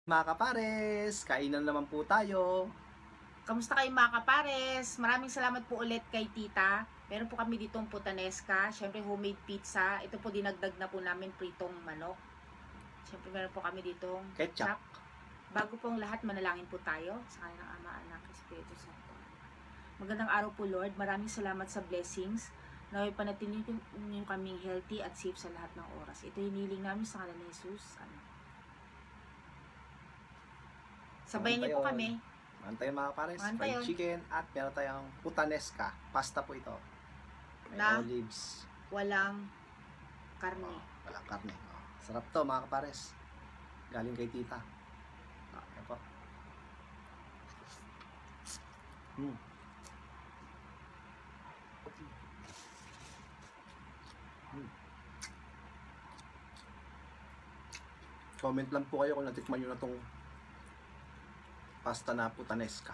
Mga kapares, kainan naman po tayo. Kamusta kayo mga kapares? Maraming salamat po ulit kay tita. Meron po kami ditong putanesca, syempre homemade pizza. Ito po dinagdag na po namin pritong manok. Syempre meron po kami ditong Ketchup. Bago pong lahat, manalangin po tayo sa kanilang Ama, Anak, Espiritu Santo. Magandang araw po Lord, maraming salamat sa blessings. Naway panatinin niyo kaming healthy at safe sa lahat ng oras. Ito hiniling namin sa ngalan ni Jesus. Amen. Sabayan niyo po kami. Meron tayong mga kapares, Meron fried tayo. chicken at meron tayong putanesca. Pasta po ito. May Na? olives. Walang karne. Walang karne. Sarap to mga kapares. Galing kay tita. Ayan po. Comment lang po kayo kung natikman nyo na tong pasta na putanesca.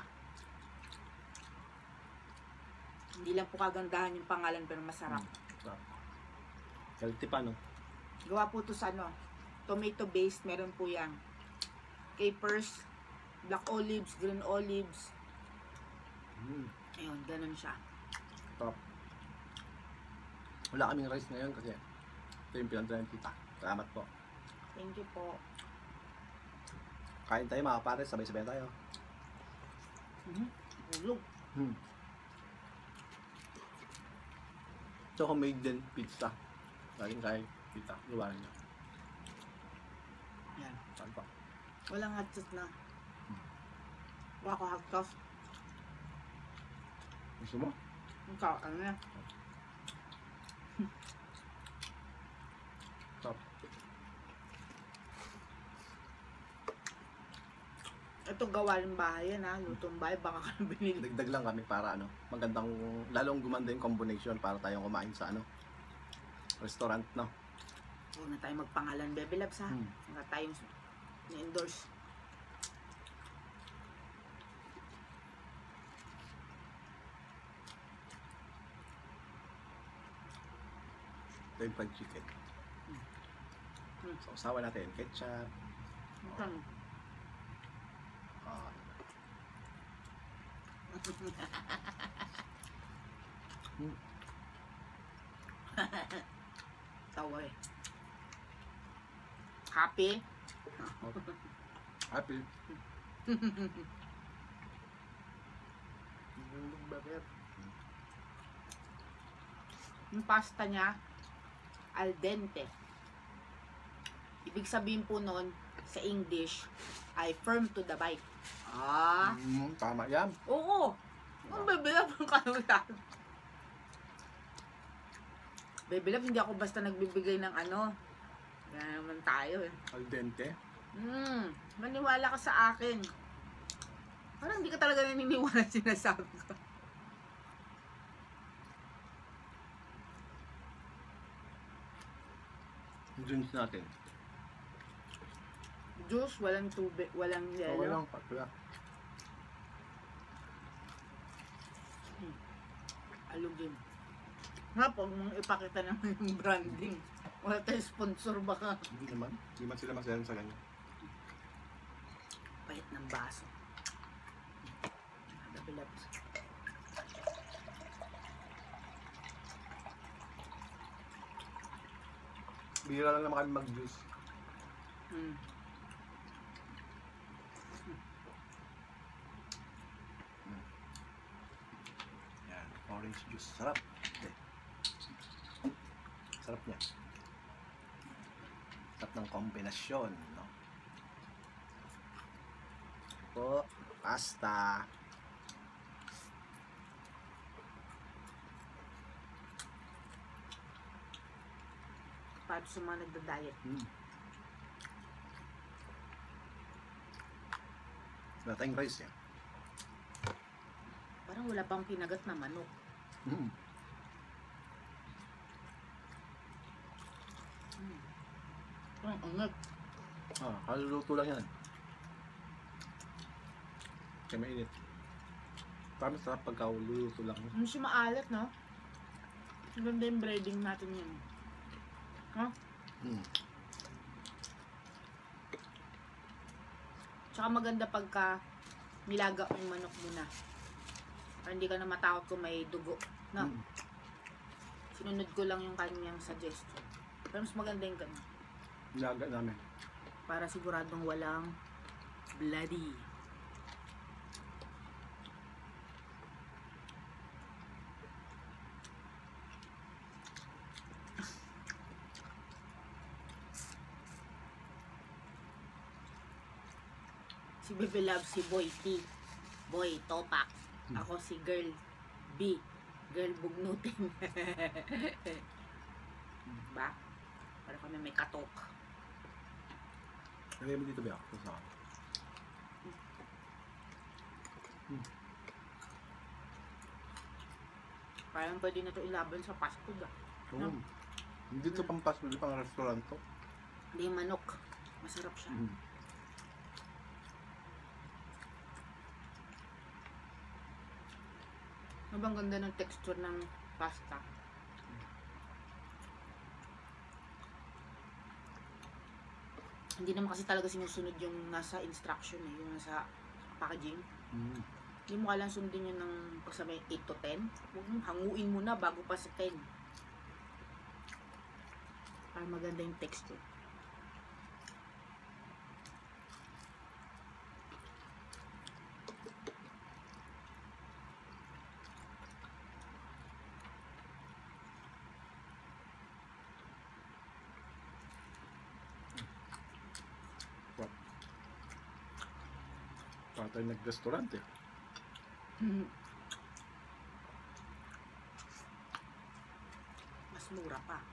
Hindi lang po kagandahan yung pangalan pero masarap. Healthy pa, no? Gawa po to sa tomato based, meron po yan. Capers, black olives, green olives. Ayun, ganun siya. Top. Wala kaming rice ngayon kasi ito yung pinagdala ng tita. Salamat po. Thank you po. Kain tayo mga pares, sabay-sabay tayo. Ulog. Ito homemade din pizza. Galing kay tita. Gawa niya. Yan. Saan pa? Walang hot sauce na. Wala ko hot sauce. Gusto mo? Ikaw, ano na? Top. Ito gawa ng bahay yan ha. Lutong bahay, baka ka na binili. Dagdag lang kami para magandang, lalong gumanda yung combination para tayong kumain sa restaurant, no? Huwag na tayo magpangalan, Bebe Labs ha. Huwag tayong na-endorse. Ito yung fried chicken. So, usawa natin. Ketchup. Ano? Tawa eh. Happy? Happy. Yung pasta niya, al dente. Ibig sabihin po nun, sa English, ay firm to the bite. Tama yan. Oo! Ang Bebe Love ang kanulan. Bebe Love, hindi ako basta nagbibigay ng ano. Yan naman tayo eh. Al dente. Maniwala ka sa akin. Parang hindi ka talaga naniniwala sinasabi ko. Drinks natin. Juice, walang tubig, walang yelo. Walang patla. Alugin. Nga po, mong ipakita naman yung branding. Wala tayo sponsor baka. Hindi naman. Hindi man sila masaya sa ganyan. Pahit ng baso. Gabilabs. Bihira lang naman kami mag-juice. Yan, orange juice. Sarap. Okay. Sarap niya. Sarap ng kombinasyon, no? Po, pasta. Para sa mga nagda-diet. Wala tayong rice yan. Parang wala pang kinagat na manok. Ang angat. Kaluluto lang yan. Kaya mainit. Parang sarap pagka luluto lang. Hindi siya maalat, no? Ganda yung breading natin yan. Ha? Tsaka maganda pagka nilaga mo yung manok muna. Para hindi ka na matakot kung may dugo. No? Mm. Sinunod ko lang yung kanyang suggestion. Pero mas maganda yung ganun. Nilaga namin. Para siguradong walang bloody. Si Bebe Love, si Boy T. Boy Topak. Ako si Girl B. Girl Bugnutin. Ba? Para kami may katok. Lagay mo dito ba ako sa akin? Parang pwede na ito ilaban sa fast food ah. Oo. Hindi ito pang fast food, pang restaurant to. Hindi manok. Masarap siya. Ano bang ganda ng texture ng pasta? Hindi naman kasi talaga sinusunod yung nasa instruction eh, yung nasa packaging. Hindi mo kailangan sundin yun ng pagsabay 8 to 10. Huwag mong hanguin mo na bago pa sa 10. Para maganda yung texture. Para tayo nag-restaurant eh. Mas mura pa.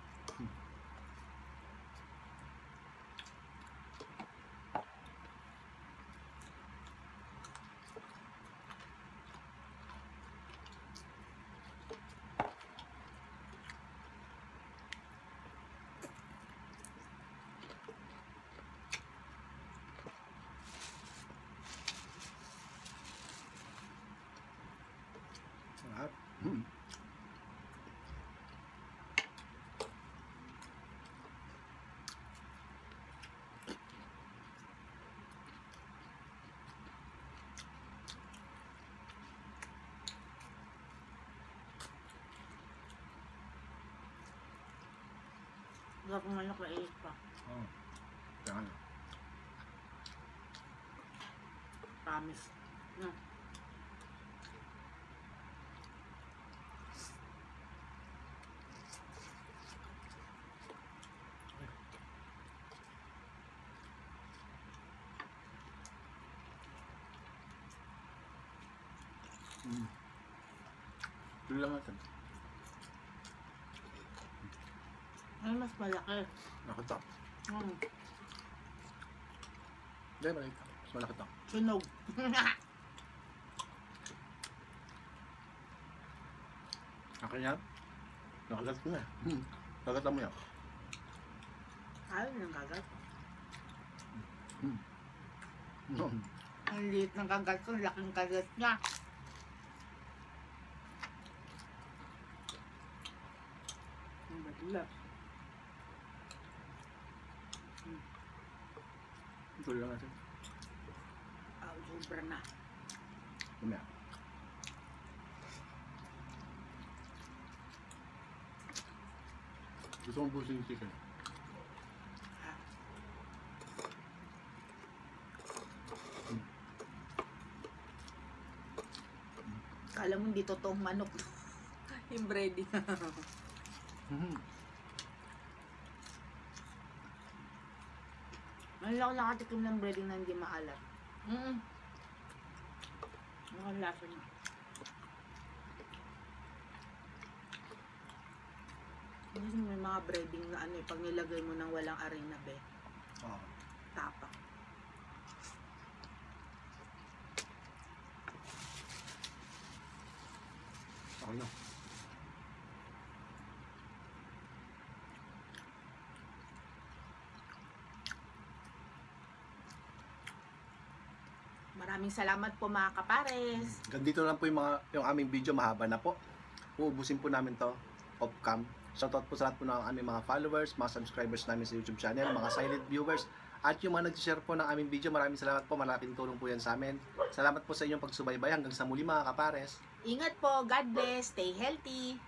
Sarap. Huwag kong manok na ilis pa. Oo. Yan. Promise. No. Tuloy lang natin. Ay, mas malaki. Nakita. Hindi, malaki. Mas malaki to. Sunog. Akin yan. Nakagat ko na eh. Kagatan mo yan. Ayaw ng kagat. No. Ang liit ng kagat ko, laking kagat niya. Ang madula. Tuloy lang natin. Sobra na. Kumaya. Gusto kong busin yung chicken. Kala mo hindi totoong manok. Yung breading. Ngayon ako nakatikim ng breading na hindi maalat. Ano ang lasa niya? Kasi may mga breading na ano eh, pag nilagay mo ng walang arena be, Oo. tapak. Ako na. Maraming salamat po mga kapares. Ganito lang po yung aming video, mahaba na po. Uubusin po namin to off cam. Shoutout po sa lahat po ng aming mga followers, mga subscribers namin sa YouTube channel, mga silent viewers, At yung mga nag-share po ng aming video, maraming salamat po. Malaking tulong po yan sa amin. Salamat po sa inyong pagsubaybay. Hanggang sa muli mga kapares. Ingat po. God bless. Stay healthy.